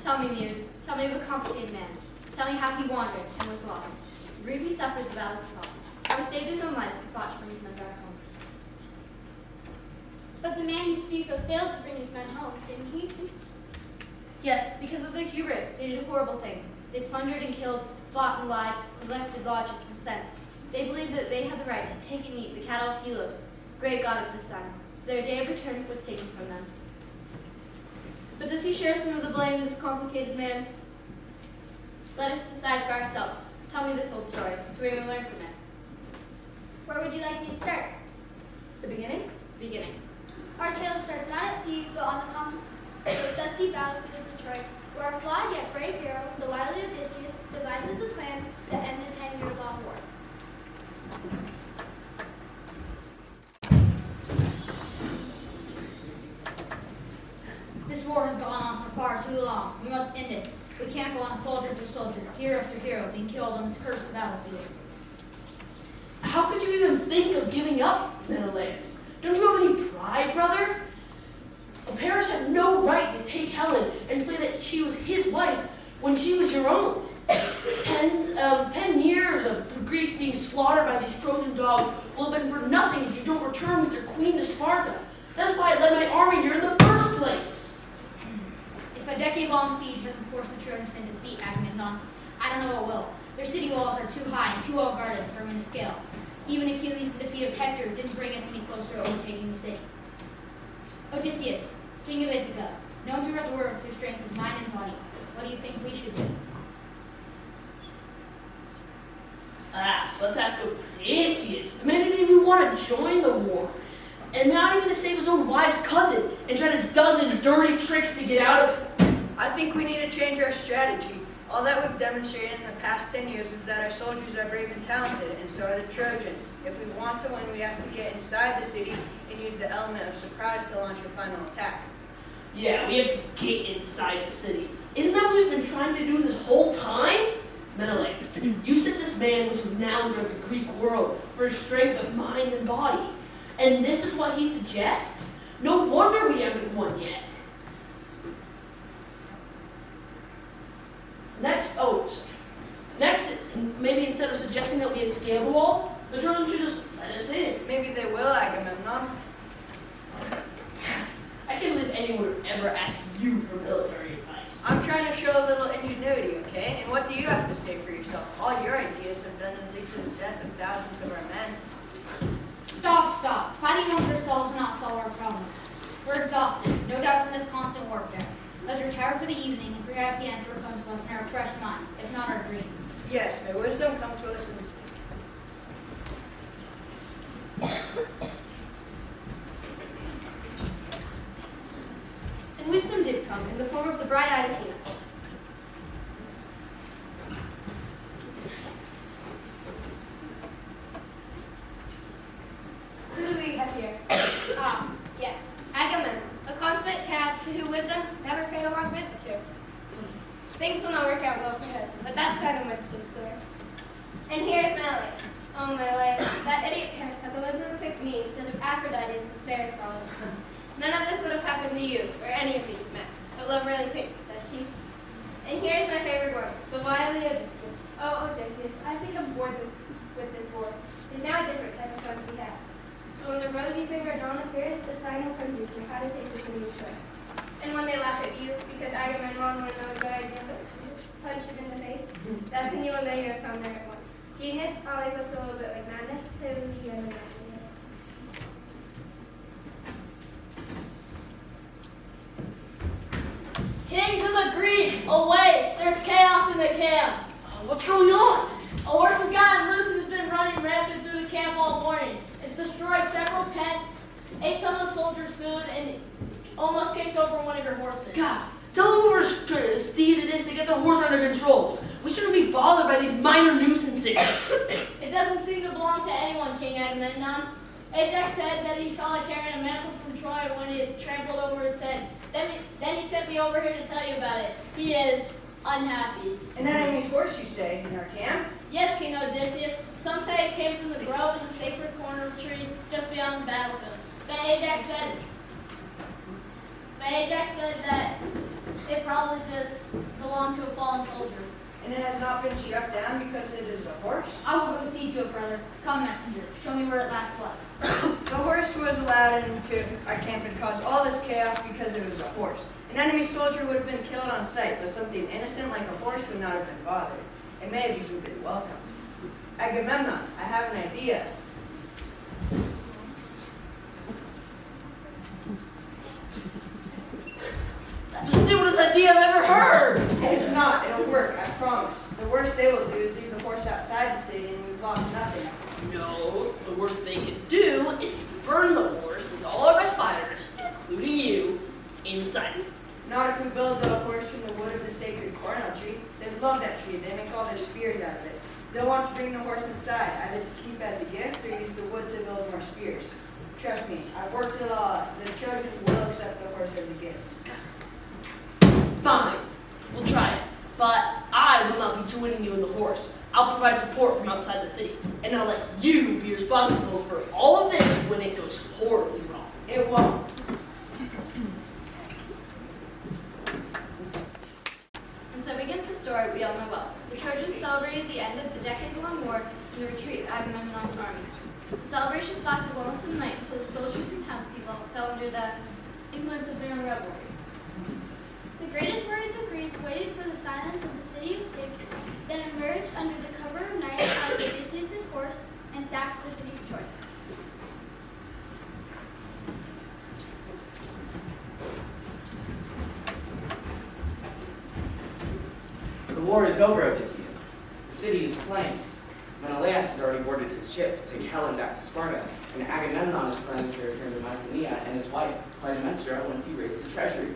Tell me, Muse. Tell me of a complicated man. Tell me how he wandered and was lost. Grief he suffered the battles he fought. How he saved his own life and fought to bring his men back home. But the man you speak of failed to bring his men home, didn't he? Yes, because of their hubris, they did horrible things. They plundered and killed, fought and lied, neglected logic and sense. They believed that they had the right to take and eat the cattle of Helos, great god of the sun, so their day of return was taken from them. But does he share some of the blame, this complicated man? Let us decide for ourselves. Tell me this old story, so we may learn from it. Where would you like me to start? The beginning? The beginning. Our tale starts not at sea, but on the dusty battlefields of Troy, where a flawed yet brave hero, the wily Odysseus, devises a plan to end the 10-year-long war. This war has gone on for far too long. We must end it. We can't go on soldier to soldier, hero after hero, being killed on this cursed battlefield. How could you even think of giving up, Menelaus? Don't you have any pride, brother? Paris had no right to take Helen and play that she was his wife when she was your own. 10 years of the Greeks being slaughtered by these Trojan dogs will have been for nothing if you don't return with your queen to Sparta. That's why I led my army here in the first place. If a decade-long siege doesn't force the Trojans to defeat Agamemnon, I don't know what will. Their city walls are too high and too well guarded for them to scale. Even Achilles' defeat of Hector didn't bring us any closer to overtaking the city. Odysseus, king of Ithaca, known throughout the world for strength of mind and body, what do you think we should do? So let's ask Odysseus. The man didn't even want to join the war. And not even to save his own wife's cousin and tried a dozen dirty tricks to get out of it. I think we need to change our strategy. All that we've demonstrated in the past 10 years is that our soldiers are brave and talented, and so are the Trojans. If we want to win, we have to get inside the city and use the element of surprise to launch a final attack. Yeah, we have to get inside the city. Isn't that what we've been trying to do this whole time? Menelaus, you said this man was renowned throughout the Greek world for his strength of mind and body. And this is what he suggests? No wonder we haven't won yet. Next, maybe instead of suggesting that we had scale the walls, the Trojans should just let us in. Maybe they will, Agamemnon. I can't believe anyone would ever ask you for military advice. I'm trying to show a little ingenuity, okay? And what do you have to say for yourself? All your ideas have done is lead to the death of thousands of our men. Stop. Fighting amongst ourselves will not solve our problems. We're exhausted, no doubt from this constant warfare. Let's retire for the evening, and perhaps the answer will come to us in our fresh minds, if not our dreams. Yes, may wisdom come to us in this. And wisdom did come in the form of the bright-eyed Athena. Who do we have here? Yes, Agamemnon, a consummate cad to whom wisdom never paid a long visit to. Things will not work out well for him, but that's kind of Winston's story. And here's Menelaus. Oh, Menelaus, that idiot Paris had the wisdom to pick me instead of Aphrodite as the fairest follower. None of this would have happened to you, or any of these men. But love really thinks, does she? And here's my favorite word, the wily Odysseus. Oh, Odysseus, I've become bored with this war. It is now a different type of fun to be had. So when the rosy-fingered dawn appears, a sign will come to you how to take the city of Troy. And when they laugh at you, because Agamemnon wouldn't know a good idea, but punch it in the face, that's when you will know you have found the right one. Genius always looks a little bit like madness, clearly he has imagined it. Kings of the Greek, away! There's chaos in the camp. What's going on? A horse has gotten loose and has been running rampant through the camp all morning. It's destroyed several tents, ate some of the soldiers' food, and almost kicked over one of your horsemen. God, tell whoever's steed it is to get the horse under control. We shouldn't be bothered by these minor nuisances. It doesn't seem to belong to anyone, King Agamemnon. Ajax said that he saw it carrying a mantle from Troy when he had trampled over his tent. Then he sent me over here to tell you about it. He is unhappy. An enemy's horse, you say, in our camp? Yes, King Odysseus. Some say it came from the grove in the sacred corner of the tree just beyond the battlefield. But Ajax said that It probably just belonged to a fallen soldier. And it has not been struck down because it is a horse? I will go see to it, brother. Come, messenger. Show me where it last was. The horse was allowed into our camp and caused all this chaos because it was a horse. An enemy soldier would have been killed on sight, but something innocent like a horse would not have been bothered. It may have even been welcomed. Agamemnon, I have an idea. That's the stupidest idea I've ever heard! It's not. It'll work, I promise. The worst they will do is leave the horse outside the city and we've lost nothing. No, the worst they could do is burn the horse with all of our fighters, including you, inside it. Not if we build the horse from the wood of the sacred cornel tree. They love that tree. They make all their spears out of it. They'll want to bring the horse inside, either to keep as a gift or use the wood to build more spears. Trust me, I've worked it all out. The Trojans will accept the horse as a gift. Fine, we'll try it. But I will not be joining you in the horse. I'll provide support from outside the city, and I'll let you be responsible for all of this when it goes horribly wrong. It won't. And so begins the story we all know well. The Trojans celebrated the end of the decade-long war and the retreat of Agamemnon's armies. The celebrations lasted well into the night until the soldiers and townspeople fell under the influence of their own revelry. The greatest warriors of Greece waited for the silence of the city of safety, then emerged under the cover of night out of Odysseus' horse and sacked the city of Troy. The war is over, Odysseus. The city is aflame. Menelaus has already boarded his ship to take Helen back to Sparta, and Agamemnon is planning to return to Mycenae and his wife, Clytemnestra, once he raids the treasury.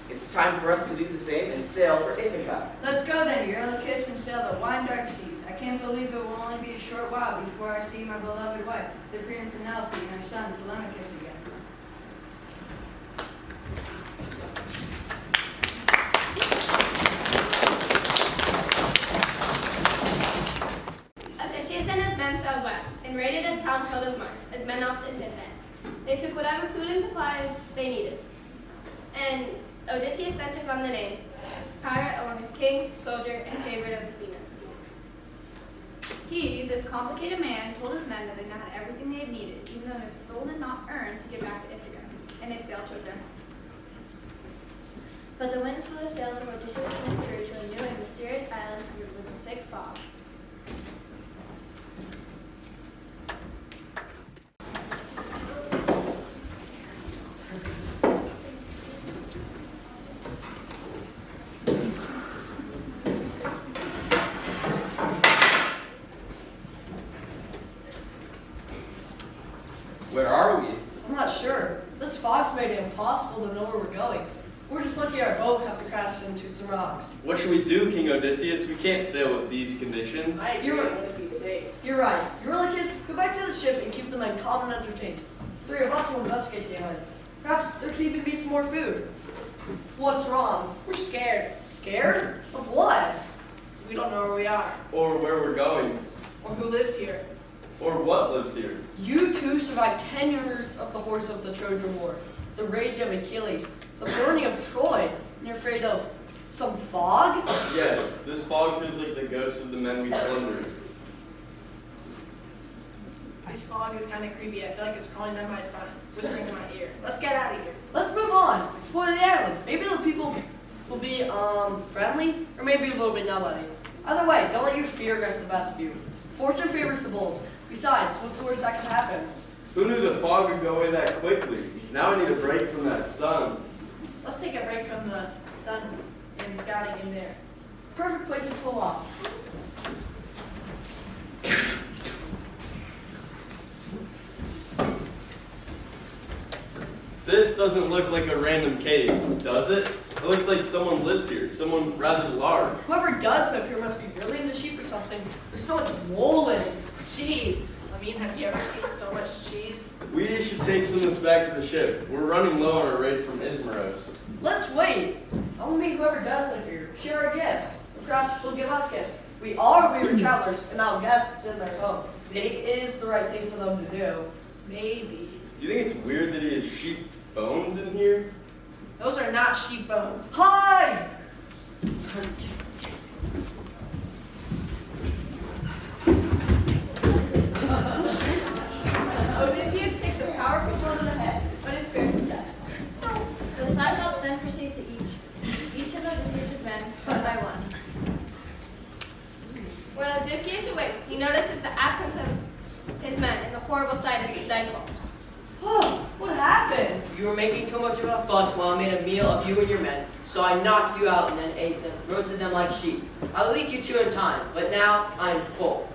It's time for us to do the same and sail for Ithaca. Let's go then, Eurylochus, and sail the wine dark seas. I can't believe it will only be a short while before I see my beloved wife, the Priam Penelope, and her son Telemachus again. Odysseus and his men sailed west and raided a town called as Mars, as men often did then. They took whatever food and supplies they needed. And Odysseus then took on the name pirate along with king, soldier, and favorite of Athena's. He, this complicated man, told his men that they now had everything they had needed, even though it was stolen and not earned, to get back to Ithaca, and they sailed toward their home. But the winds blew the sails of Odysseus and his crew to a new and mysterious island covered with a thick fog. Where are we? I'm not sure. This fog's made it impossible to know where we're going. We're just lucky our boat hasn't crashed into some rocks. What should we do, King Odysseus? We can't sail with these conditions. I agree, You're- it wouldn't be safe. You're right. Eurylochus, go back to the ship and keep the men calm and entertained. Three of us will investigate the island. Perhaps they're keeping me some more food. What's wrong? We're scared. Scared? Of what? We don't know where we are, Or where we're going. or who lives here. Or what lives here. You two survived 10 years of the horrors of the Trojan War, the rage of Achilles, the burning of Troy, and you're afraid of some fog? Yes, this fog feels like the ghosts of the men we plundered. This fog is kind of creepy. I feel like it's crawling down my spine, whispering in my ear. Let's get out of here. Let's move on. Explore the island. Maybe the people will be friendly, or maybe a little bit nobody. Either way, don't let your fear get the best of you. Fortune favors the bold. Besides, what's the worst that can happen? Who knew the fog would go away that quickly? Now I need a break from that sun. Let's take a break from the sun and scouting in there. Perfect place to pull off. This doesn't look like a random cave, does it? It looks like someone lives here, someone rather large. Whoever does live here must be really into sheep or something. There's so much wool in it. Cheese. I mean, have you ever seen so much cheese? We should take some of this back to the ship. We're running low on our raid from Ismaros. Let's wait. I will meet whoever does live here. Share our gifts. Perhaps they'll give us gifts. We are weird travelers, and now guests in their home. It is the right thing for them to do. Maybe. Do you think it's weird that he has sheep bones in here? Those are not sheep bones. Hi! Odysseus takes a powerful blow to the head, but is spared his death. The Star Self then proceeds to each of Odysseus' men, one by one. When Odysseus awakes, he notices the absence of his men and the horrible sight of his dead corpse. Oh, what happened? You were making too much of a fuss while I made a meal of you and your men, so I knocked you out and then ate them, roasted them like sheep. I will eat you two at a time, but now I'm full.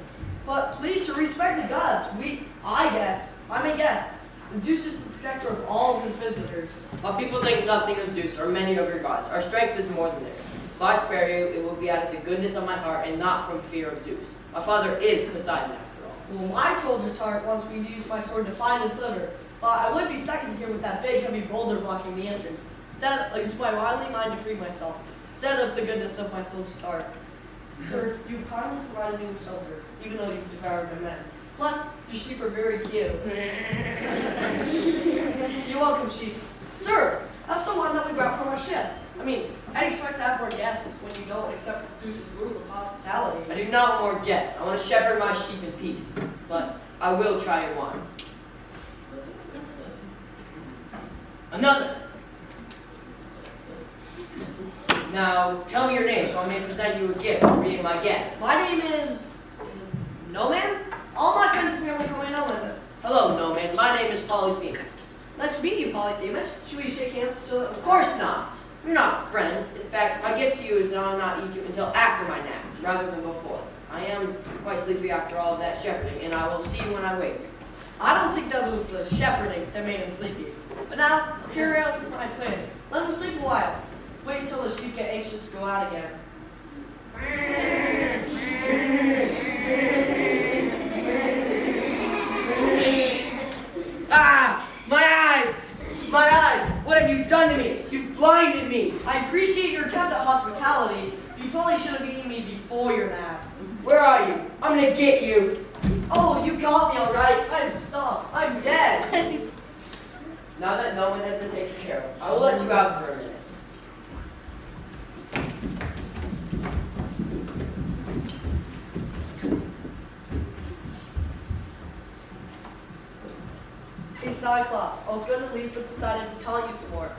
But please, to respect the gods, I may guess, that Zeus is the protector of all of his visitors. While people think nothing of Zeus or many of your gods, our strength is more than theirs. If I spare you, it will be out of the goodness of my heart and not from fear of Zeus. My father is Poseidon after all. Well, my soldier's heart wants me to use my sword to find his liver, but I wouldn't be stuck in here with that big, heavy boulder blocking the entrance. Instead, I use my wily mind to free myself, instead of the goodness of my soldier's heart. Sir, you've kindly provided me with shelter, even though you've devoured my men. Plus, your sheep are very cute. You're welcome, sheep. Sir, have some wine that we brought from our ship. I mean, I'd expect to have more guests when you don't accept Zeus's rules of hospitality. I do not want more guests. I want to shepherd my sheep in peace. But I will try your wine. Another. Now, tell me your name so I may present you a gift for being my guest. My name is No Man. All my friends and family call me No Man. Hello, no man. My name is Polyphemus. Nice to meet you, Polyphemus. Should we shake hands so Of course not. We're not friends. In fact, my gift to you is that I will not eat you until after my nap, rather than before. I am quite sleepy after all of that shepherding, and I will see you when I wake. I don't think that was the shepherding that made him sleepy. But now, I'll carry out my plans. Let him sleep a while. Wait until the sheep get anxious to go out again. Ah! My eyes! My eyes! What have you done to me? You've blinded me! I appreciate your attempt at hospitality. You probably should have eaten me before your nap. Where are you? I'm gonna get you! Oh, you got me all right. I'm stuffed. I'm dead. Now that no one has been taken care of, I will let you out for a minute. Hey, Cyclops, I was going to leave but decided to taunt you some more.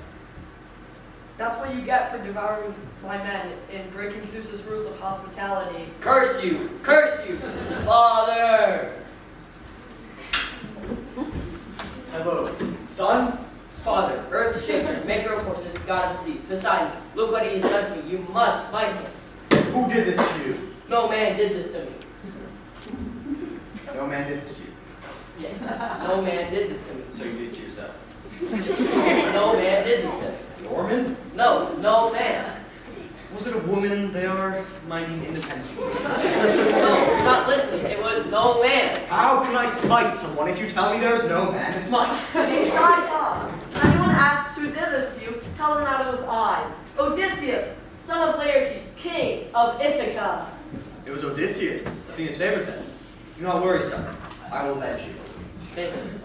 That's what you get for devouring my men and breaking Zeus's rules of hospitality. Curse you! Curse you! Father! Hello, son? Father, earth shaker, maker of horses, god of the seas, Poseidon, look what he has done to me. You must smite him. Who did this to you? No man did this to me. No man did this to you. Yes. No man did this to me. So you did it to yourself. No man did this to me. Norman? No, no man. Was it a woman they are minding independence? No, you're not listening. It was no man. How can I smite someone if you tell me there is no man to smite? Hey, Cyclops, if anyone asks who did this to you, tell them that it was I, Odysseus, son of Laertes, king of Ithaca. It was Odysseus, Athena's favorite then. Do not worry, son. I will avenge you. Thank you.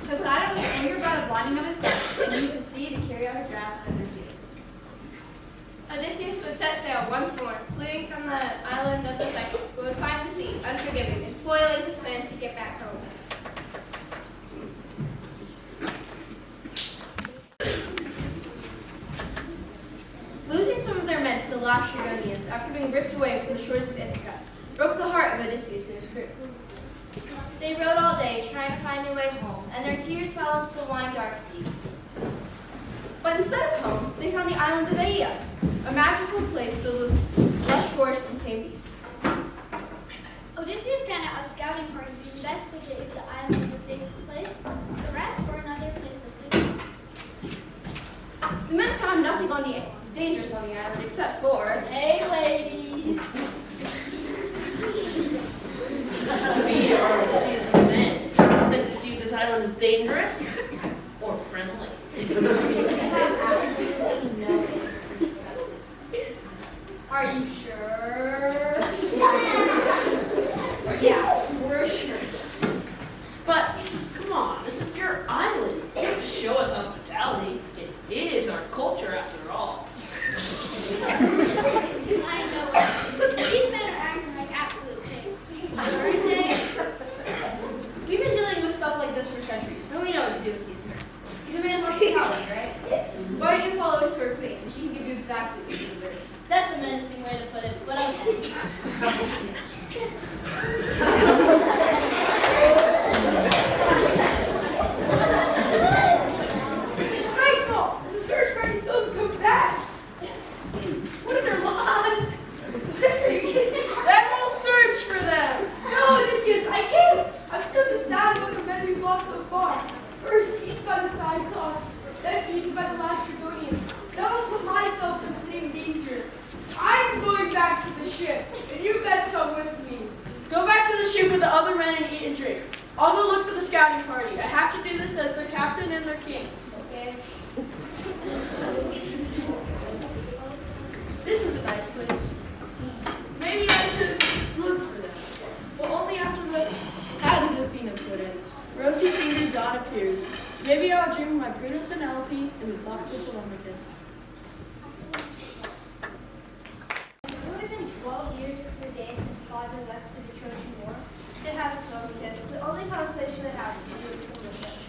Poseidon was angered by the blinding of his son and used the sea to carry out his wrath on Odysseus. Odysseus would set sail once more, fleeing from the island of the second, who would find the sea unforgiving and foiling his plans to get back home. Losing some of their men to the Lacedaemonians after being ripped away from the shores of Ithaca broke the heart of Odysseus and his crew. They rode all day trying to find their way home, and their tears fell into the wine dark sea. But instead of home, they found the island of Aea, a magical place filled with lush forests and tame beasts. Odysseus sent out a scouting party to investigate if the island was a safe place, the rest for another place to live. The men found nothing dangerous on the island except for Hey, ladies. We are Odysseus' men, sent to see if this island is dangerous or friendly. Are you sure? yeah, we're sure. But It's nightfall, and the search party still hasn't come back. What are their lives? Then we'll search for them. No, Odysseus, I can't. I'm still too sad about the men we've lost so far. First eaten by the Cyclops, then eaten by the Lastrygonians. Now I'll put myself in the same danger. I'm going back to the ship, and you best come with me. Go back to the ship with the other men and eat and drink. I'll go look for the scouting party. I have to do this as their captain and their king. Okay. This is a nice place. Maybe I should look for them. But only after the added Athena put in. Rosy fingered dawn appears. Maybe I'll dream of my prudent Penelope and the thoughtful Telemachus. Would it have been 12 years just for days since father left for the Trojan War? It has told me this. The only consolation I have is the doing some missions.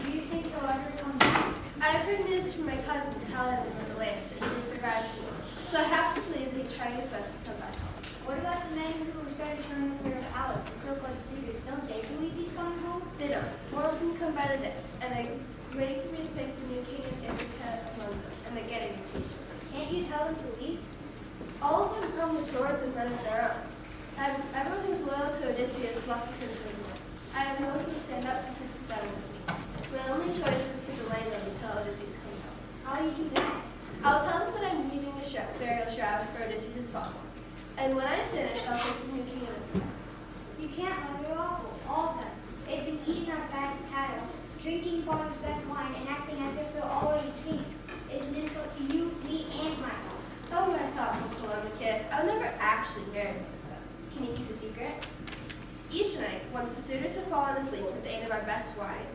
Do you think he'll ever come back? I've heard news from my cousins, Helen and Menelaus, that he survived the war. So I have to believe that he's trying his best to come back home. What about the men who started showing up in their palace, the so-called suitors? Don't they believe he's coming home? They don't. More of them come by the day, and they're waiting for me to pick the new king of Ithaca among them, and they get a vacation. Can't you tell them to leave? All of them come with swords and men of their own. Everyone who's loyal to Odysseus left because of the war. I have no one to stand up to them with me. My only choice is to delay them until Odysseus comes home. How do you do that? I'll tell them that I'm leaving the burial shroud for Odysseus' father. And when I'm finished, I'll take the new king of Ithaca. You can't have it all of them. They've been eating our fat's cattle, drinking father's best wine, and acting as if they're already kings. It's an insult to you, me, and my house. Oh, my thoughtful Telemachus, I'll never actually marry them. Can you keep a secret? Each night, once the suitors have fallen asleep with the aid of our best wine,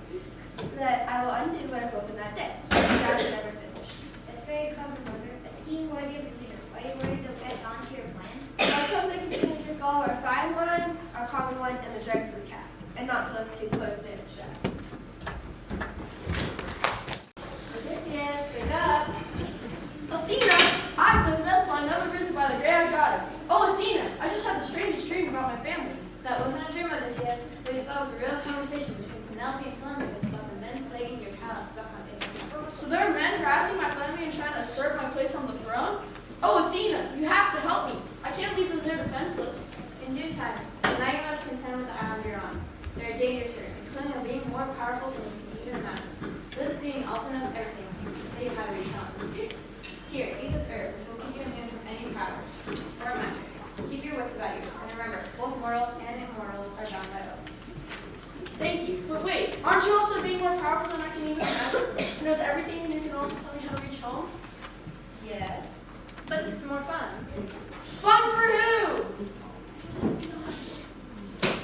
that I will undo what I've opened that day. So the shroud is never finished. That's very clever, mother. A scheme worthy of a leader. Are you worried they'll catch on to your plan? Let's hope they continue to drink all of our fine wine, our common wine, and the dregs of the cask, and not to look too closely at the shroud. Odysseus, wake up! Athena, I've been blessed by another visit by the great goddess. Oh, Athena, I just had the strangest dream about my family. That wasn't a dream, Odysseus. What you saw was a real conversation between Penelope and Telemachus about the men plaguing your palace back on Ithaca. So there are men harassing my family and trying to assert my place on the throne? Oh, Athena, you have to help me. I can't leave them there defenseless. In due time, now you must contend with the island you're on. There are dangers here, including a being more powerful than you can even imagine. This being also knows everything and can tell you how to reach home. Here, eat this herb, which will keep you immune from any powers or magic. Keep your wits about you, and remember, both mortals and immortals are bound by oaths. Thank you. But wait, aren't you also being more powerful than I can even imagine? Who knows everything and you can also tell me how to reach home? Yes, but this is more fun. Fun for who?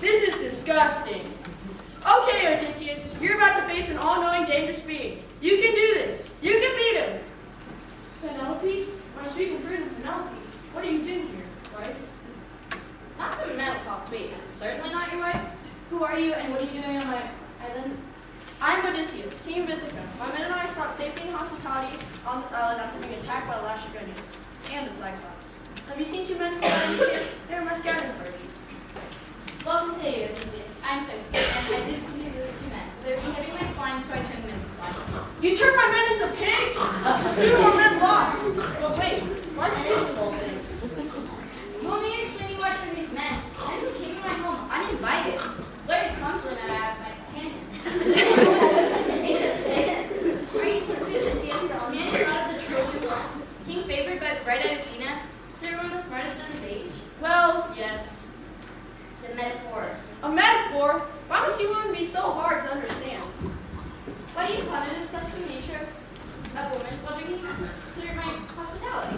This is disgusting. Okay, Odysseus, you're about to face an all-knowing, dangerous being. You can do this. You can beat him. Penelope? My sweet and prudent Penelope. What are you doing here, wife? Not some men would call sweet, and certainly not your wife. Who are you, and what are you doing on my island? I'm Odysseus, king of Ithaca. My men and I sought safety and hospitality on this island after being attacked by the Lastrygonians and the Cyclops. Have you seen two men by any chance? They're my scouting party. Welcome to you, Odysseus. I'm so sweet, and I did see those two men. They were beheading my swine, so I turned them into swine. You turned my men into pigs! Two more men lost. But wait, what is of all things? You want me to explain to you why I turned these men? Men who came to my home uninvited. Learned to come to them and I have my companions. Into pigs? Are you supposed to be Odysseus, a man who out of the Trojan Wars? King favored by bright-eyed Athena? Is everyone the smartest of his age? Well, yes. It's a metaphor. A metaphor? Why must you women be so hard to understand? Why do you pun the flexible nature of women while drinking this? Consider my hospitality.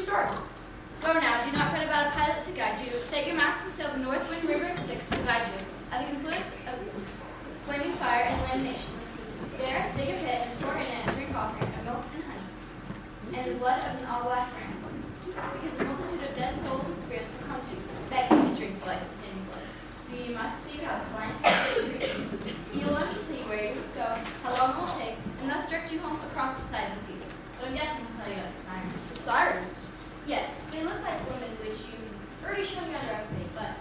start. Go now, do not fret about a pilot to guide you. Set your mast and sail the north wind river of Styx will guide you. At the confluence of flaming fire and lamination. There, dig a pit and pour in it a drink offering of milk and honey, and the blood of an all-black ram. Because a multitude of dead souls and spirits will come to you, begging to drink the life-sustaining blood. You must seek out the blind reasons. He will let me tell you where you must go, how long it will take, and thus direct you home across Poseidon's seas. But I'm guessing he'll tell you about the sirens. The sirens. Yes, they look like women which you already shown you underestimate, but,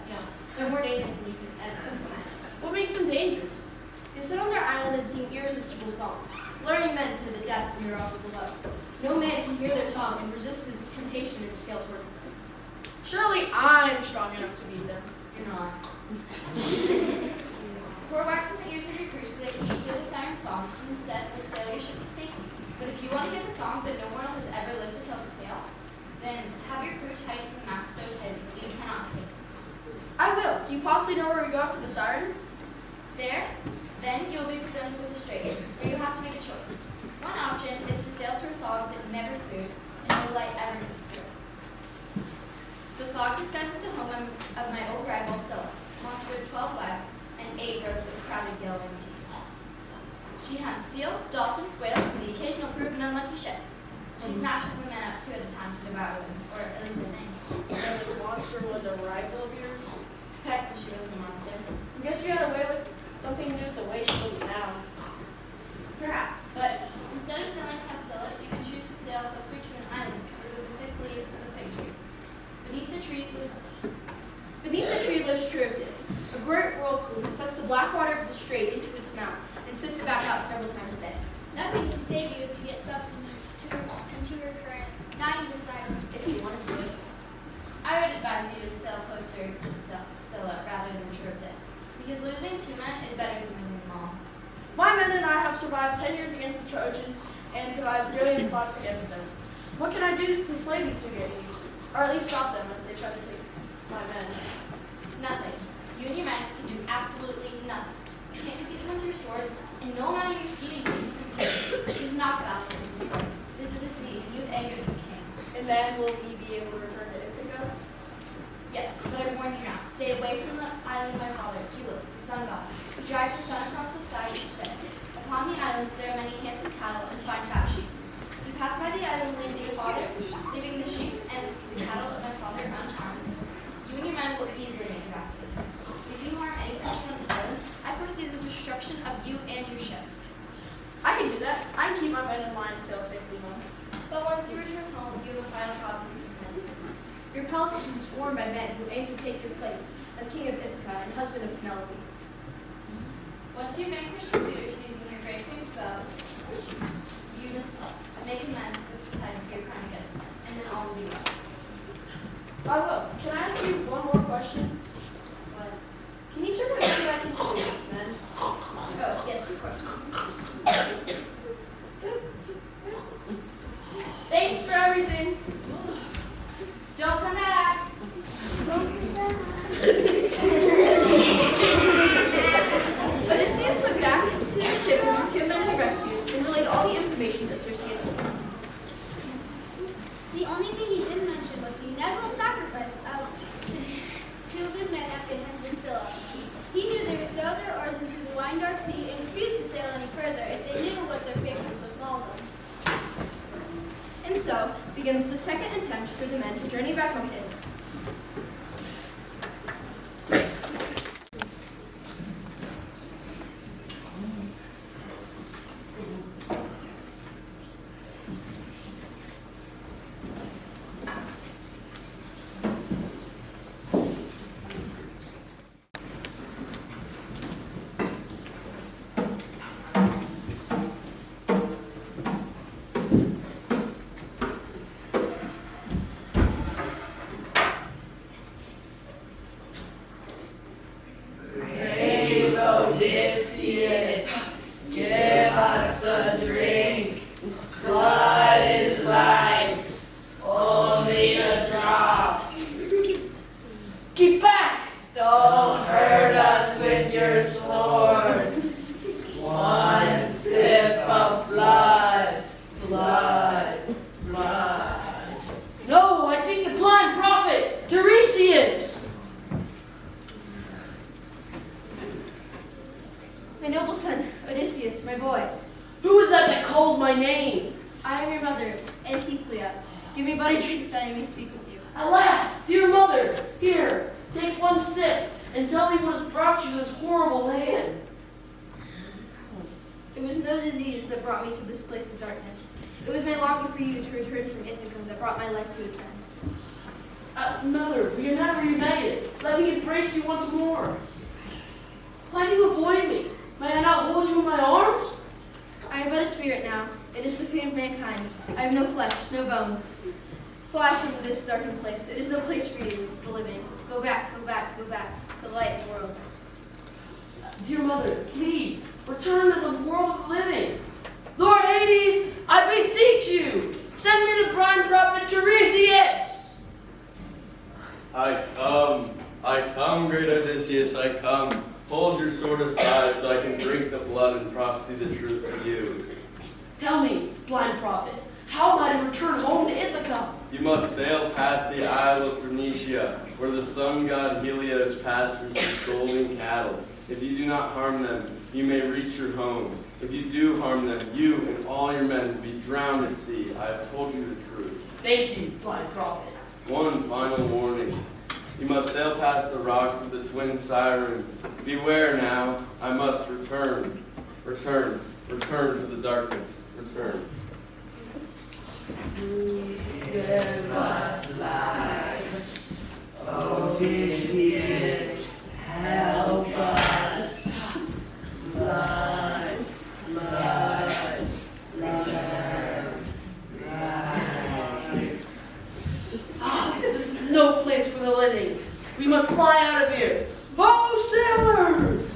they're more dangerous than you can ever imagine. What makes them dangerous? They sit on their island and sing irresistible songs, luring men to the depths of their awful love. No man can hear their song and resist the temptation to sail towards them. Surely I'm strong enough to beat them. You're not. Pour wax in the ears of your crew so they can hear the siren songs, and instead will sail your ship to safety. But if you want to give a song that no one else has ever lived to tell the tale, then have your crew tied to the mast so tight that you cannot escape. I will. Do you possibly know where we go after the sirens? There, then you'll be presented with a strait, where you have to make a choice. One option is to sail through a fog that never clears and no light ever moves through. The fog disguises the home of my old rival Scylla, monster of 12 lives and 8 rows of crowded yellow teeth. She hunts seals, dolphins, whales, and the occasional proven unlucky ship. She snatches the men up 2 at a time to devour them, or at least I think. And this monster was a rival of yours? Heck, she was the monster. I guess you had a way with something to do with the way she looks now. Perhaps, but instead of sailing past Scylla, you can choose to sail closer to an island covered with the thick leaves of a fig tree. Beneath the tree lives Charybdis, a great whirlpool who sucks the black water of the strait into its mouth and spits it back out several times a day. Nothing can save you if you get sucked into her current. Not even this island. If you wanted to. I would advise you to sail closer to Scylla rather than Charybdis, because losing 2 men is better than losing them all. My men and I have survived 10 years against the Trojans and devised brilliant plots against them. What can I do to slay these 2 gatekeepers? Or at least stop them as they try to take my men? Nothing. You and your men can do absolutely nothing. You can't defeat them with your swords, and no amount of your scheming is not valid. This is the sea, and you've angered its king. And then will we be able to return to Ithaca? Yes, but I warn you now, stay away from the island of my father, Helios, the sun god, who drives the sun across the sky each day. Upon the island there are many handsome cattle and fine fat sheep. You pass by the island leaving the sheep and the cattle of my father unharmed. You and your men will easily make it back to us. If you harm any person on the island, I foresee the destruction of you and your ship. I can do that. I can keep my men in line and sail safely home. But once you return home, you will find a problem with men. Your palace has been swarmed by men who aim to take your place as king of Ithaca and husband of Penelope. Once you vanquish the suitors using your great winged bow, you must make amends with Poseidon for your crime against him, and then all will be well. I will. Can I ask you one more question? But, Can you turn my back into men? oh, yes, of course. Thanks for everything. Don't come back! Odysseus went back to the ship with the 2 men he rescued and relayed all the information to Circe had told him. The only thing he didn't mention was the inevitable sacrifice of 2 of his men at the hands of Scylla. He knew they would throw their oars into the wide dark sea and refuse to sail any further if they knew what their fate would befall them. And so begins the second attempt for the men to journey back home to Italy. my name. I am your mother, Anticlea. Give me but a drink that I may speak with you. Alas, dear mother, here, take one sip and tell me what has brought you to this horrible land. It was no disease that brought me to this place of darkness. It was my longing for you to return from Ithaca that brought my life to its end. Mother, we are not reunited. Let me embrace you once more. Why do you avoid me? May I not hold you in my arms? I am but a spirit now. It is the fate of mankind. I have no flesh, no bones. Fly from this darkened place. It is no place for you, the living. Go back, go back, go back to the light of the world. Dear mother, please, return to the world of the living. Lord Hades, I beseech you, send me the blind prophet Tiresias. I come, great Odysseus, I come. Hold your sword aside so I can drink the blood and prophesy the truth to you. Tell me, blind prophet, how am I to return home to Ithaca? You must sail past the Isle of Phoenicia, where the sun god Helios pastures his golden cattle. If you do not harm them, you may reach your home. If you do harm them, you and all your men will be drowned at sea. I have told you the truth. Thank you, blind prophet. One final warning. You must sail past the rocks of the twin sirens. Beware now, I must return. Return to the darkness. Return. Give us life, Odysseus, help us. Blood, return, life. This is no place for the living. We must fly out of here. Ho, sailors!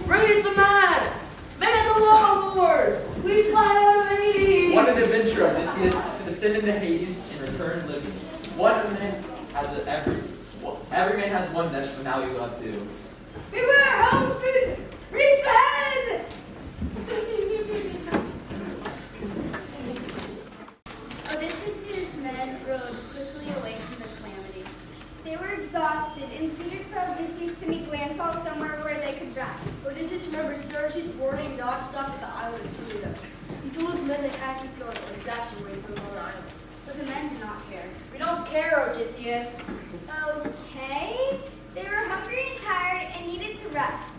Raise the mast! Man the longboards! We fly out of Hades! What an adventure, Odysseus, to descend into Hades and return living. Every man has one death, but now we will have two. Beware, helmsman! Reefs ahead! Odysseus' men rowed quickly away from the calamity. They were exhausted and pleaded for Odysseus to make landfall somewhere where they could rest. Odysseus remembered Circe's warning not to stop at the island of Helios. He told his men they had to keep going on exactly where he put them on the island. But the men did not care. We don't care, Odysseus. Okay. They were hungry and tired and needed to rest.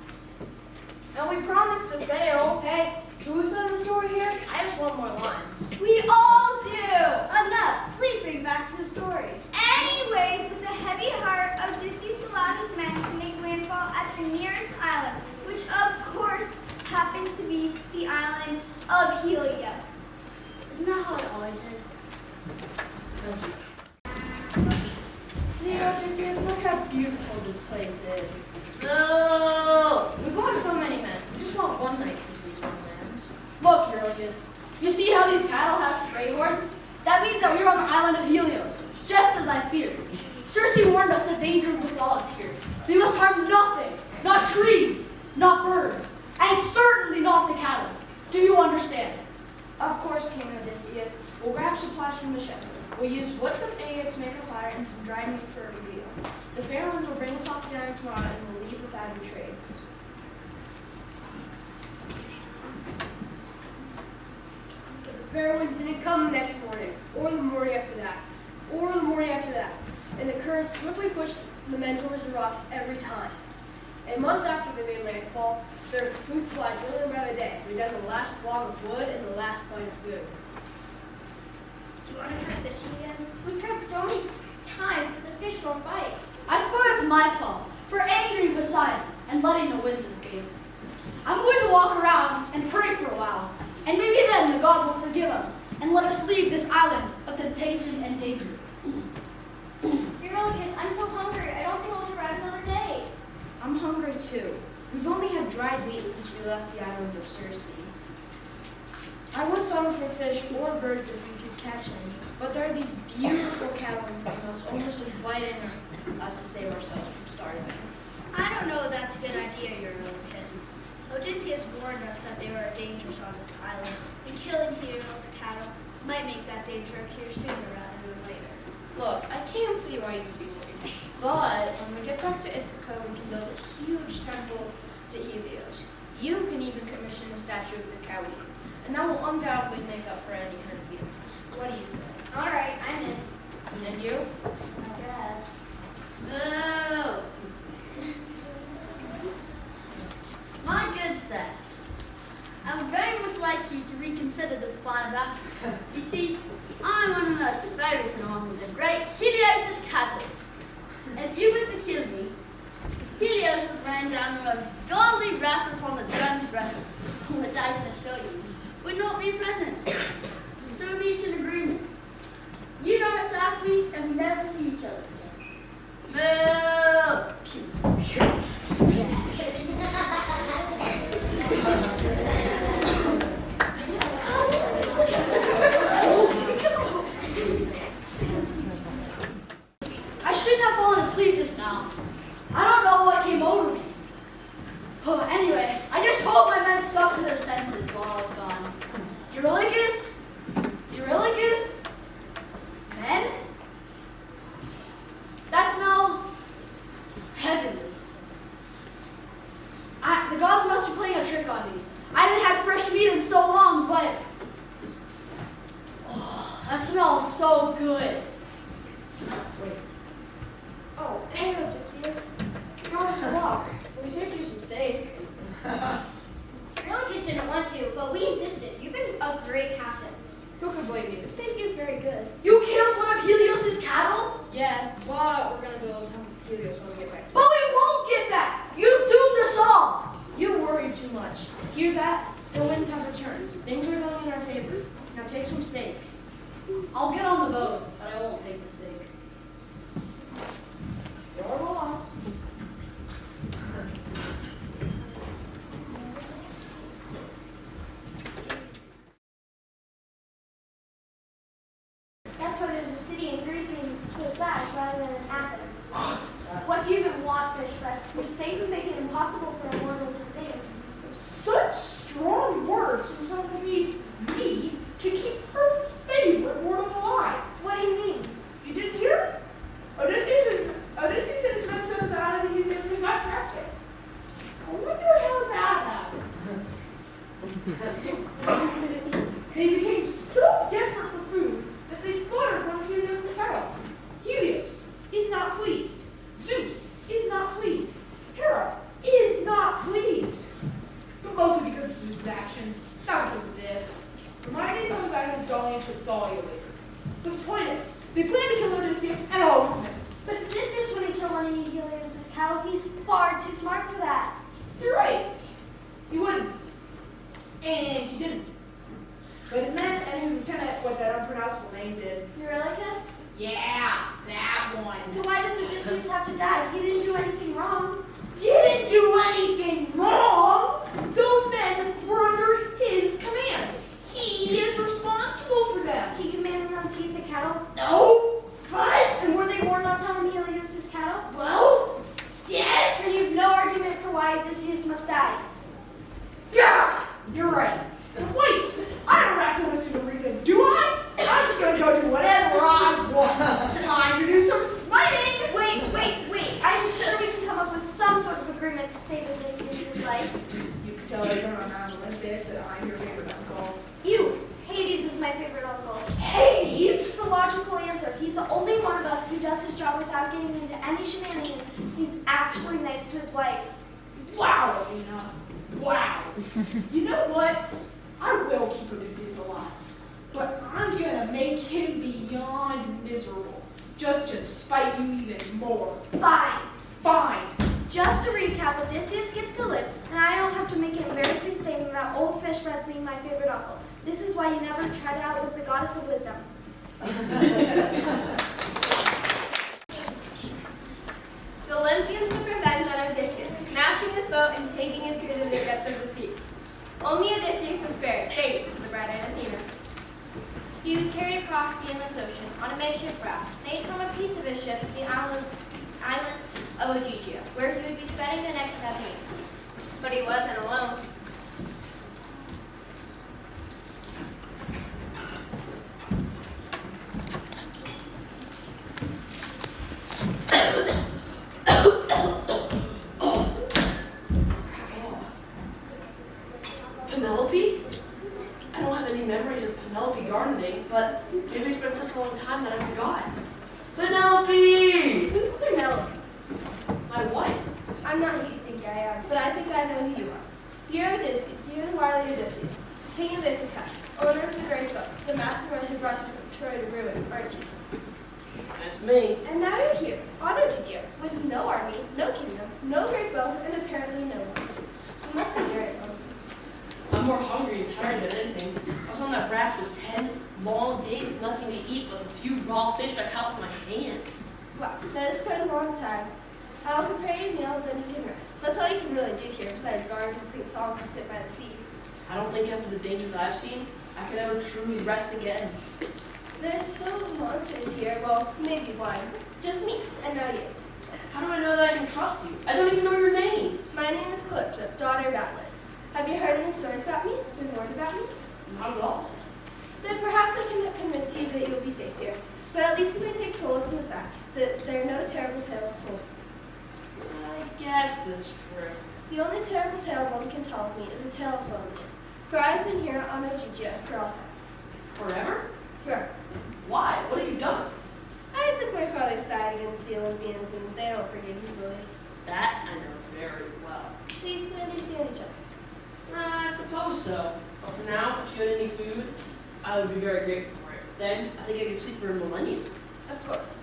And we promised to sail. Hey, Who said the story here? I just want more lines. we all do! Enough! Please bring back to the story. Anyways, with a heavy heart, Odysseus allowed his men to make landfall at the nearest island, which of course happened to be the island of Helios. Isn't that how it always is? See, Odysseus, look how beautiful this place is. No! We've lost so many men. We just want one night to sleep on land. Look, Eurylochus. You see how these cattle have stray horns? That means that we're on the island of Helios, just as I feared. Circe warned us that danger would befall us here. We must harm nothing, not trees, not birds, and certainly not the cattle. Do you understand? Of course, King Odysseus. We'll grab supplies from the ship. We'll use wood from Aea to make a fire and some dried meat for a meal. The fair ones will bring us off the island tomorrow and we'll leave without a trace. The fair winds didn't come the next morning, or the morning after that, or the morning after that, and the current swiftly pushed the men towards the rocks every time. A month after they made landfall, their food supply dwindled by the day. We done the last log of wood and the last bite of food. Do you want to try fishing again? We've tried so many times, but the fish won't bite. I suppose it's my fault for angering Poseidon and letting the winds escape. I'm going to walk around and pray for a while, and maybe then the God will forgive us and let us leave this island of temptation and danger. Eurylochus, I'm so hungry. I don't think I'll survive another day. I'm hungry too. We've only had dried meat since we left the island of Circe. I would summon for fish or birds if we could catch any, but there are these beautiful cattle in front of us, almost inviting us to save ourselves from starving. I don't know if that's a good idea, Eurylochus. Odysseus warned us that they were dangerous on this island, and killing Helios' cattle might make that danger appear sooner rather than later. Look, I can see why you'd be worried, but when we get back to Ithaca, we can build a huge temple to Helios. You can even commission a statue of the cow, and that will undoubtedly make up for any hurt feelings. What do you say? All right, I'm in. And you? I guess. Oh. My good sir, I would very much like you to reconsider this plan of action. You see, I'm one of the most famous and one with the great Helios' cattle. If you were to kill me, Helios would rain down the most godly wrath upon the transgressors, which I can assure you would not be present. So we reach an agreement. You don't attack me, and we never see each other again. I shouldn't have fallen asleep just now. I don't know what came over me. Oh, anyway, I just hope my men stuck to their senses while I was gone. Eurylochus? Eurylochus? Men? That smells heavenly. The gods must be playing a trick on me. I haven't had fresh meat in so long, but oh, that smells so good. Wait. Oh, hey, Odysseus. How was your walk? We saved you some steak. Eurylochus didn't want to, but we insisted. You've been a great captain. Who could blame you? The steak is very good. You killed one of Helios' cattle? Yes, but we're gonna go tell Helios when we get back. But we won't get back! You've doomed us all! You worry too much. Hear that? The winds have returned. Things are going in our favor. Now take some steak. I'll get on the boat, but I won't take the steak. Your loss. That's why there's a city in Greece named Odyssey rather than in Athens. What do you even want, fish breath? The state would make it impossible for a mortal to think. Such strong words from someone who needs me to keep her favorite mortal alive. What do you mean? You didn't hear? Odysseus and his men sent to the island of Helios and got trapped there. I wonder how that happened. They became so desperate for food that they slaughtered one of Helios' cattle. Helios is not pleased. Zeus is not pleased. Hera is not pleased. But mostly because of Zeus' actions, not because of this. Reminding them about his going to Thalia later. The point is, they plan to kill Odysseus and all of his men. But Odysseus wouldn't kill any of Helios' cattle. He's far too smart for that. You're right. He wouldn't. And he didn't. But his men and his lieutenant, what that unpronounceable name did. Eurylochus? Yeah, that one. So why does Odysseus have to die? He didn't do anything wrong. Didn't do anything wrong. Those men were under his command. He is responsible for them. He commanded them to eat the cattle? No, but... And were they warned not to harm Helios' cattle? Well, yes. Then you have no argument for why Odysseus must die. Yeah, you're right. Wait, I don't have to listen to reason, do I? I'm just gonna go do whatever I want. Time to do some smiting. Wait. I'm sure we can come up with some sort of agreement to save Odysseus' life. You can tell everyone on Mount Olympus that I'm your favorite uncle. You! Hades is my favorite uncle. Hades? It's the logical answer. He's the only one of us who does his job without getting into any shenanigans. He's actually nice to his wife. Wow, Athena. Wow. You know what? I will keep Odysseus alive. But I'm gonna make him beyond miserable. Just to spite you even more. Fine. Just to recap, Odysseus gets to live, and I don't have to make an embarrassing statement about old fish breath being my favorite uncle. This is why you never try to outwit the goddess of wisdom. The Olympians took revenge on Odysseus, smashing his boat and taking his crew to the depths of the sea. Only Odysseus was spared, thanks to the bright-eyed Athena. He was carried across the endless ocean on a makeshift raft made from a piece of his ship to the island of Ogygia, where he would be spending the next 7 years. But he wasn't alone. Penelope? I don't memories of Penelope gardening, but maybe it's been such a long time that I forgot. Penelope! Who's Penelope? My wife. I'm not who you think I am, but I think I know who you are. You're Odyssey, you and wily Odysseus, king of Ithaca, owner of the great book, the mastermind who brought Troy to ruin, aren't you? That's me. And now you're here, on Odyssey, with no army, no kingdom, no great bow, and apparently no one. You must be very lonely. I'm more hungry and tired than anything. I was on that raft for 10 long days with nothing to eat but a few raw fish I caught with my hands. Well, that is quite a long time. I'll prepare you a meal, then you can rest. That's all you can really do here, besides guard and sing songs and sit by the sea. I don't think after the danger that I've seen, I could ever truly rest again. There's still monsters here, well, maybe one. Just me, and not you. How do I know that I can trust you? I don't even know your name. My name is Calypso, daughter of Atlas. Have you heard any stories about me? Been warned about me? Not at all. Then perhaps I can convince you that you will be safe here. But at least you may take solace in the fact that there are no terrible tales told. I guess that's true. The only terrible tale one can tell of me is a tale of loneliness. For I have been here on Ogygia for all time. Forever? Forever. Why? What have you done? I took my father's side against the Olympians, and they don't forgive easily. That I know very well. See, we understand each other. I suppose so. But for now, if you had any food, I would be very grateful for it. Then, I think I could sleep for a millennium. Of course.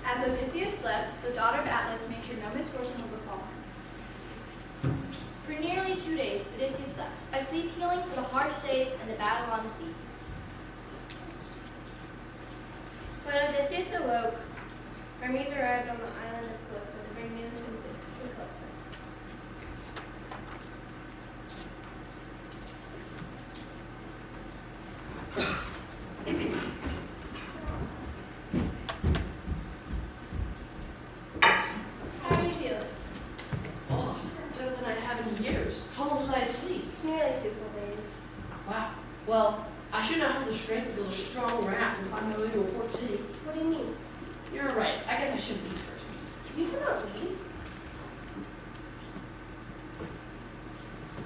As Odysseus slept, the daughter of Atlas made sure no misfortune would befall him. For nearly 2 days, Odysseus slept, a sleep healing for the harsh days and the battle on the sea. When Odysseus awoke, Hermes arrived on the island of Calypso to bring news from Zeus to Calypso. How are you feeling? Oh, better than I have in years. How long was I asleep? Nearly 2 full days. Wow. Well, I should not have the strength to build a strong raft and find my way to a port city. What do you mean? You're right. I guess I should leave first. You cannot leave.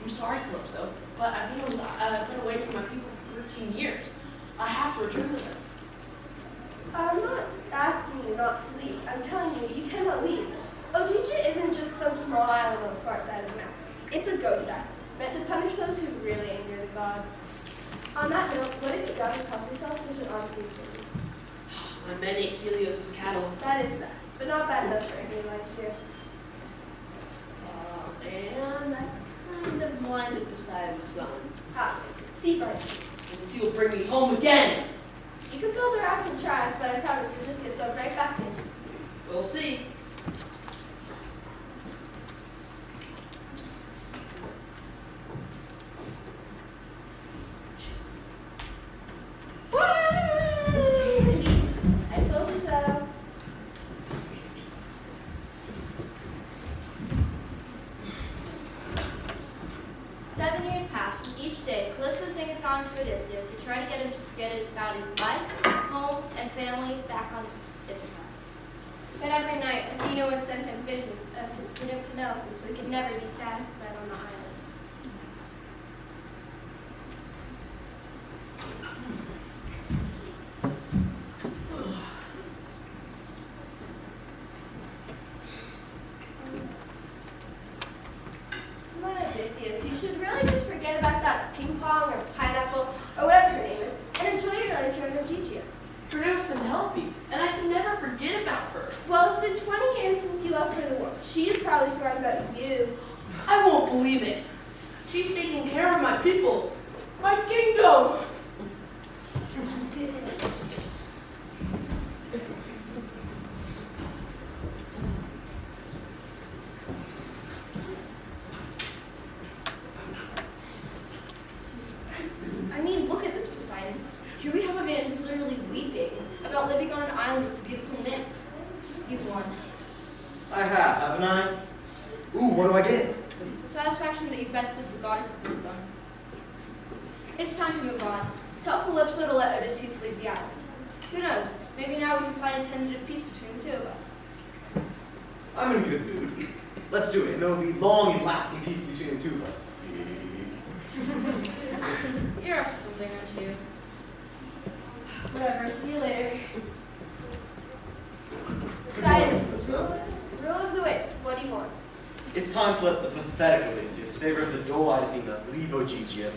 I'm sorry, Calypso, but I've been away from my people for 13 years. I have to return to them. I'm not asking you not to leave. I'm telling you, you cannot leave. Ogygia isn't just some small island on the far side of the map. It's a ghost island, meant to punish those who really anger the gods. On that note, what have you done to cause yourself such an Odyssey journey? My men ate Helios's cattle. That is bad, but not bad enough for any life here. And I kind of blinded the side of the sun. Ah, sea bird. And the sea will bring me home again. You could build a raft and try, but I promise you'll just get swept right back in. We'll see. I told you so. Seven years passed, and each day Calypso sang a song to Odysseus to try to get him to forget about his life, home, and family back on Ithaca. But every night, Athena would send him visions of his bride Penelope, so he could never be satisfied on the island. Come on, Odysseus, you should really just forget about that ping pong or pineapple or whatever her name is and enjoy your life here in Ogygia. Her name was Penelope, and I can never forget about her. Well, it's been 20 years since you left for the war. She has probably forgotten about you. I won't believe it. She's taking care of my people, my kingdom. I mean, look at this, Poseidon. Here we have a man who's literally weeping about living on an island with a beautiful nymph. You've won. I have, haven't I? Ooh, what do I get? The satisfaction that you bested the goddess of wisdom. It's time to move on. Tell Calypso to let Odysseus leave the island. Who knows? Maybe now we can find a tentative peace between the two of us. I'm in a good mood. Let's do it, and there will be long and lasting peace between the two of us. You're up to something, aren't you? Whatever, see you later. Decided. So, Rule of the witch. What do you want? it's time to let the pathetic Odysseus favor the dull-eyed Athena leave Ogygia.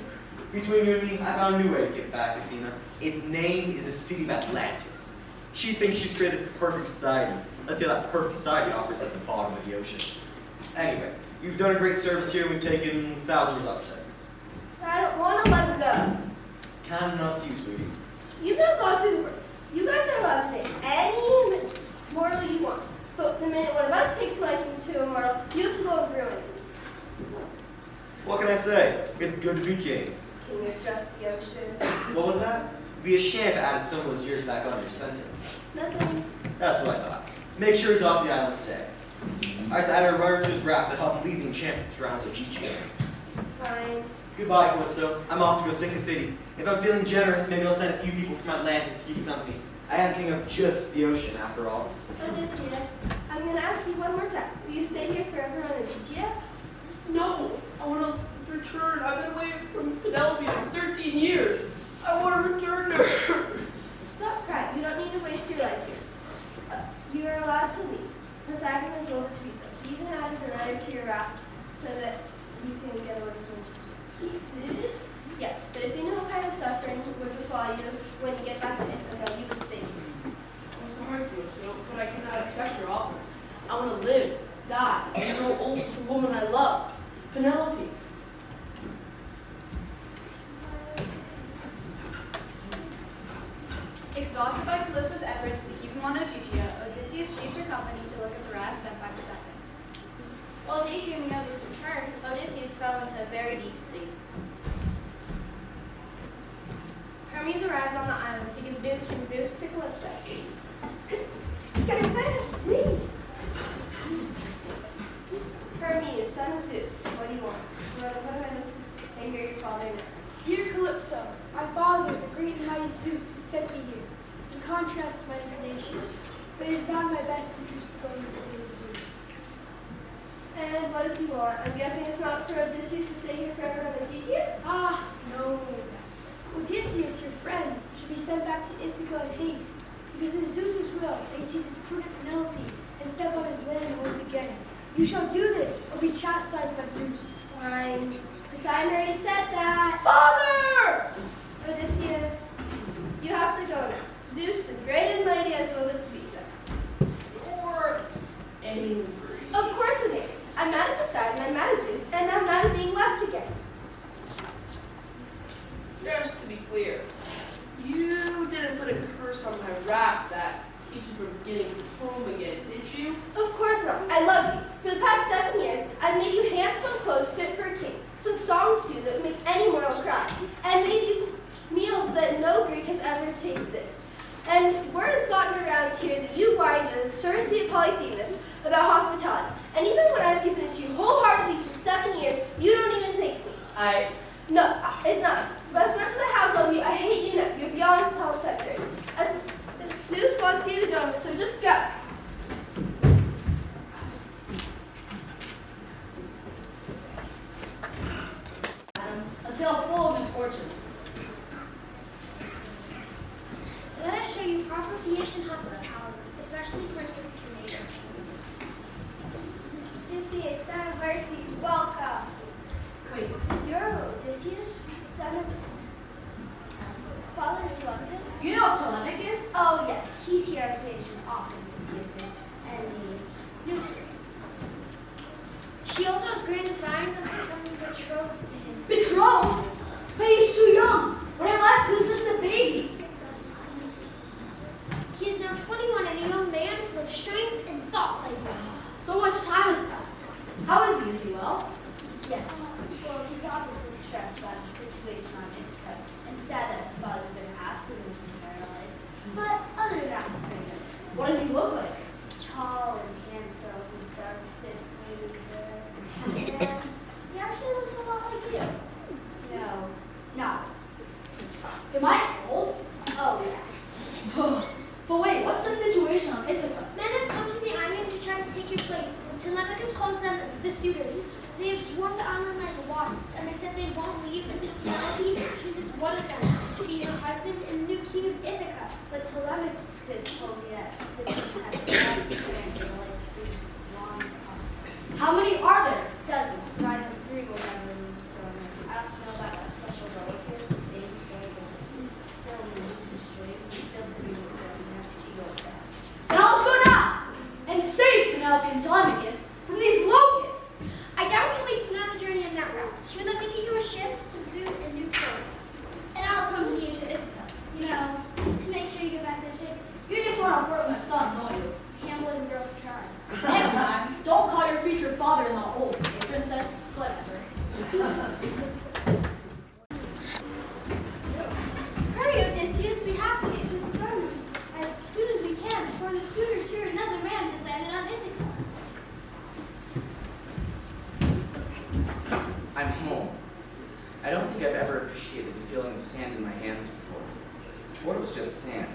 Between you and me, I found a new way to get back Athena. Its name is the city of Atlantis. She thinks she's created this perfect society. Let's see how that perfect society operates at the bottom of the ocean. Anyway, you've done a great service here, and we've taken thousands of your sentence. I don't want to let him go. It's kind of up to you, sweetie. You don't go to the worst. You guys are allowed to name any mortal you want. But the minute one of us takes liking to a mortal, you have to go and ruin it. What can I say? It's good to be king. King of just the ocean. What was that? Be a shame if I added some of those years back on your sentence. Nothing. That's what I thought. Make sure he's off the island today. I just added a rudder to his raft that helped him lead the enchantment surrounds Ogygia. Fine. Goodbye, Calypso. I'm off to go sink the city. If I'm feeling generous, maybe I'll send a few people from Atlantis to keep you company. I am king of just the ocean, after all. Odysseus, I'm going to ask you one more time. Will you stay here forever on Ogygia? No, I want to return. I've been away from Penelope for 13 years. I want to return to her. Stop crying. You don't need to waste your life here. You are allowed to leave. Poseidon has willed it to be so. He even added a rudder to your raft so that you can get away from Ogygia. He did? Yes, but if you knew what kind of suffering would befall you when you get back to Ithaca, you would save me. I'm sorry, Calypso, but I cannot accept your offer. I want to live, die, and grow old with the woman I love, Penelope. Exhausted by Calypso's efforts to keep him on Ogygia, Odysseus leaves her company to look at the raft sent by Poseidon. While daydreaming of his return, Odysseus fell into a very deep sleep. Hermes arrives on the island to give news from Zeus to Calypso. Get fast, leave! Hermes, son of Zeus, what do you want? What do I need to anger your father now? Dear Calypso, my father, the great and mighty Zeus, has sent me here, in contrast to my inclination. But it is not in my best interest to go in the city of Zeus. And what does he want? I'm guessing it's not for Odysseus to stay here forever on Ogygia? Ah, no. Odysseus, your friend, should be sent back to Ithaca in haste, because it is Zeus's will that he sees his prudent Penelope and step on his land once again. You shall do this, or be chastised by Zeus. Fine. Poseidon already said that. Father! Odysseus, you have to go now. Zeus, the great and mighty, has willed it to be so. Or angry. Of course it is. I'm mad at Poseidon, I'm mad at Zeus, and I'm mad at being left again. Just to be clear, you didn't put a curse on my raft that keeps you from getting home again, did you? Of course not. I love you. For the past 7 years, I've made you handsome clothes fit for a king, sung songs to you that would make any mortal cry, and made you meals that no Greek has ever tasted. And word has gotten around here that you whine to Circe of Polyphemus about hospitality. And even when I've given it to you wholeheartedly for 7 years, you don't even thank me. No, it's not. But as much as I have loved you, I hate you now. You're beyond self-centered. As Zeus wants you to go, so just go. A tale full of misfortunes. Let us show you proper Phaeacian hospitality, especially for an Ithacan native. Odysseus, son of Laertes, welcome. Wait, You're Odysseus, son of father of Telemachus? you know what Telemachus? Oh yes, he's here at Phaeacian often to see if there's any news for him. She also has grand designs of becoming betrothed to him. Betrothed? But he's too young. When I left, he was just a baby. He is now 21 and a young man full of strength and thought like this. So much time has passed. How is he? Is he well? Yes. Well, he's obviously stressed about the situation on Ithaca and sad that his father's been absent his entire life. But other than that, he's pretty good. What does he look like? Tall and handsome with dark, thick, wavy hair. And he actually looks a lot like you. No, not. Am I old? Oh, yeah. suitors. They have swarmed on them like wasps, and they said they won't leave until Penelope chooses one of them to be her husband and the new king of Ithaca. But Telemachus told me that the king had plans to grant the like Susan's long as How many are there? Dozens. Brian has 3 gold diamonds thrown in. I also know about that special relic here, so things very good. They'll be destroyed. He's still sitting next to your bed. And I will go now and save Penelope and Telemachus from these locusts. I doubt we'll make another journey on that route. Here, let me get you a ship, some food, and new clothes. And I'll accompany you to Ithaca. You know, to make sure you get back there safe. You just want to hurt my son, don't you? Can't let him grow up trying. Next time, don't call your future father-in-law old, eh, princess? Whatever. Hurry, Odysseus, we have to get to the throne as soon as we can before the suitors hear another man has landed on Ithaca. I'm home. I don't think I've ever appreciated the feeling of sand in my hands before. Before it was just sand.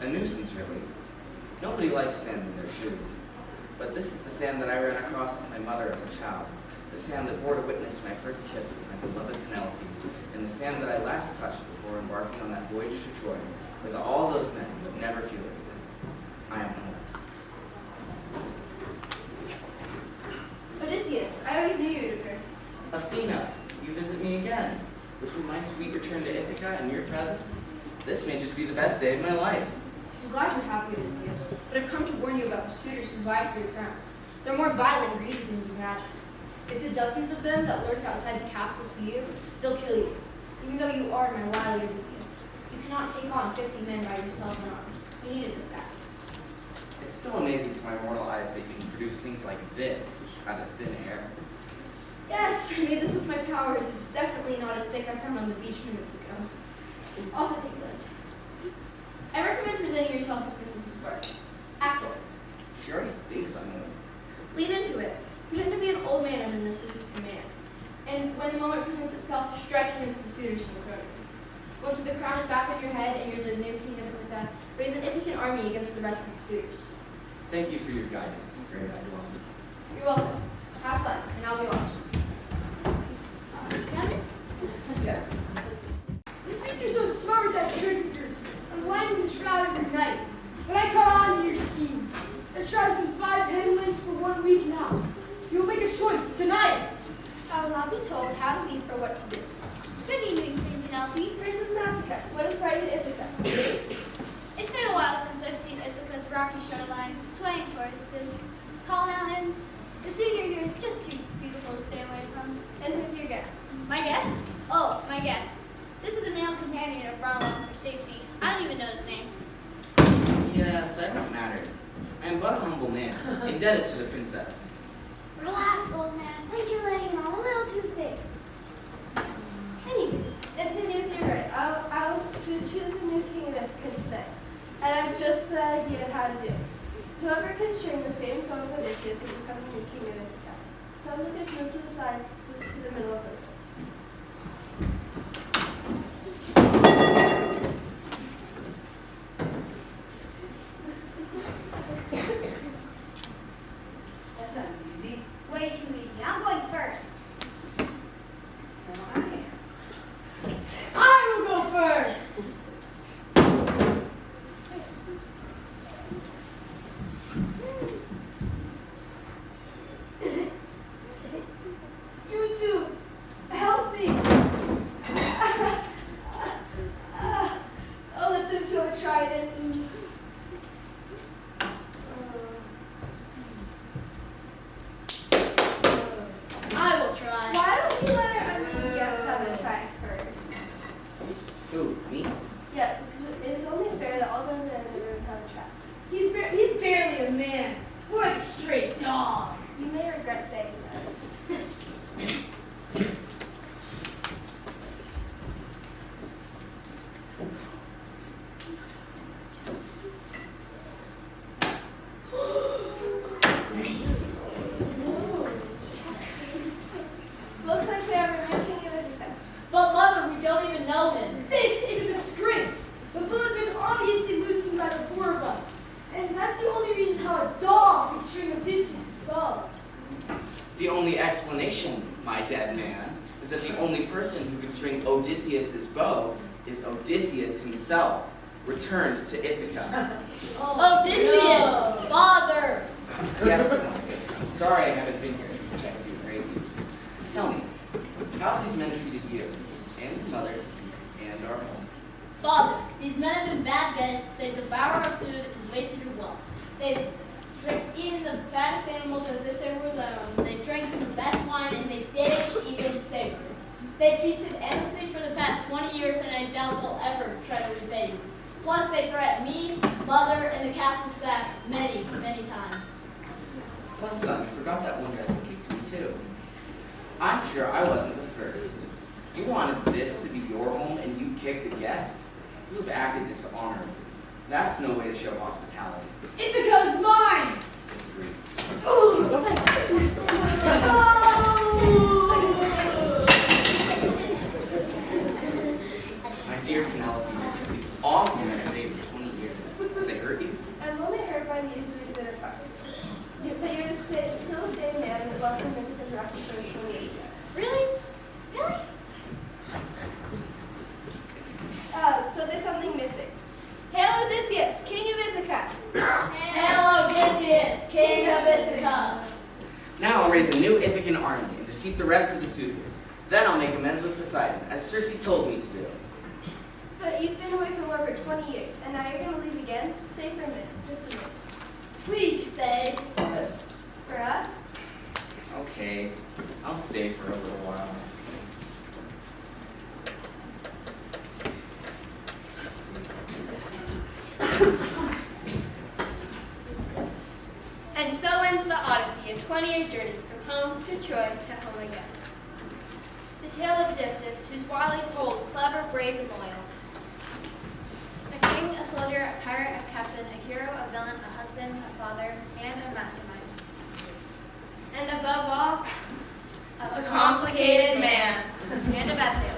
A nuisance, really. Nobody likes sand in their shoes. But this is the sand that I ran across with my mother as a child. The sand that bore to witness my first kiss with my beloved Penelope. And the sand that I last touched before embarking on that voyage to Troy with all those men who would never feel it again. I am home. Odysseus, I always knew you would appear. Athena, you visit me again. Between my sweet return to Ithaca and your presence, this may just be the best day of my life. I'm glad you're happy, Odysseus, but I've come to warn you about the suitors who vie for your crown. They're more violent and greedy than you imagine. If the dozens of them that lurk outside the castle see you, they'll kill you, even though you are my wily Odysseus. You cannot take on 50 men by yourself in arms. You need a disguise. It's still amazing to my mortal eyes that you can produce things like this out of thin air. Yes, I made this with my powers. It's definitely not a stick I found on the beach minutes ago. Also take this. I recommend presenting yourself as Mrs. Spark. Act old. She already thinks I'm old. Lean into it. Pretend to be an old man under Mrs.'s command. And when the moment presents itself, strike against the suitors in the front of you. Once the crown is back on your head and you're the new king of Ithaca, raise an Ithacan army against the rest of the suitors. Thank you for your guidance, great Idol. You're welcome. Have fun, and I'll be watching. Yes. You think you're so smart with that trick of yours, unwinding the shroud every night. But I caught on to your scheme. That shroud's been 5 hen lengths for 1 week now. You'll make a choice tonight. I will not be told how to be or what to do. Good evening, Queen Penelope. Princess Nausicaa, what is right in Ithaca? It's been a while since I've seen Ithaca's rocky shoreline, swaying forests, tall mountains. The scenery here is just too beautiful to stay away from. And who's your guest? My guess? Oh, my guess. This is a male companion of Ronald for safety. I don't even know his name. Yes, I don't matter. I am but a humble man, indebted to the princess. Relax, old man. I think you're letting him on a little too thick. Anyways, Antonius, you're right. I was to choose a new king of Ithaca today. And I have just the idea of how to do it. Whoever can string the famed bow of Odysseus will become the new king of Ithaca. Telemachus moved to the sides to the middle of it. That sounds easy. Way too easy. I'm going first. Well, I am. I will go first! You two, help me! I'll let them two try it and... I will try. Why don't you let our guests have a try first? Who, me? Yes, it is only fair that all the men in the room have a try. He's barely a man. What a straight dog. You may regret saying that. Looks like we have a new king of Ithaca. But mother, we don't even know him. This is a disgrace. The bullet had been obviously loosened by the 4 of us. And that's the only reason how a dog only person who could string Odysseus' bow is Odysseus himself, returned to Ithaca. Odysseus, father. Yes, Telemachus, I'm sorry I haven't been here to protect you and raise you. Tell me, how have these men treated you, and your mother, and our home? Father, these men have been bad guests. They've devoured our food and wasted your wealth. They've eaten the fattest animals as if they were their own. They've drank from the best wine, and they didn't even savor it. They've feasted endlessly for the past 20 years, and I doubt they'll ever try to repay you. Plus, they threatened me, mother, and the castle staff many, many times. Plus, son, you forgot that one guy who kicked me too. I'm sure I wasn't the first. You wanted this to be your home, and you kicked a guest. You have acted dishonorably. That's no way to show hospitality. Ithaca's mine! Disagree. My dear Penelope, these awful men have made for 20 years. Have they hurt you? I'm only hurt by the easily bitter part. But you're still the same man that left from Ithaca's reputation 20 years ago. Really? Really? So there's something missing. Hail Odysseus, king of Ithaca! Hail Odysseus, king of Ithaca. Now I'll raise a new Ithacan army and defeat the rest of the suitors. Then I'll make amends with Poseidon, as Circe told me to do. But you've been away from war for 20 years, and now you're going to leave again? Stay for a minute, just a minute. Please stay. For us? Okay, I'll stay for a little while. And so ends the Odyssey, a 20-year journey from home to Troy to home again. The tale of Odysseus, who's wily, cold, clever, brave, and loyal. A king, a soldier, a pirate, a captain, a hero, a villain, a husband, a father, and a mastermind. And above all, A complicated man. And a bad sailor.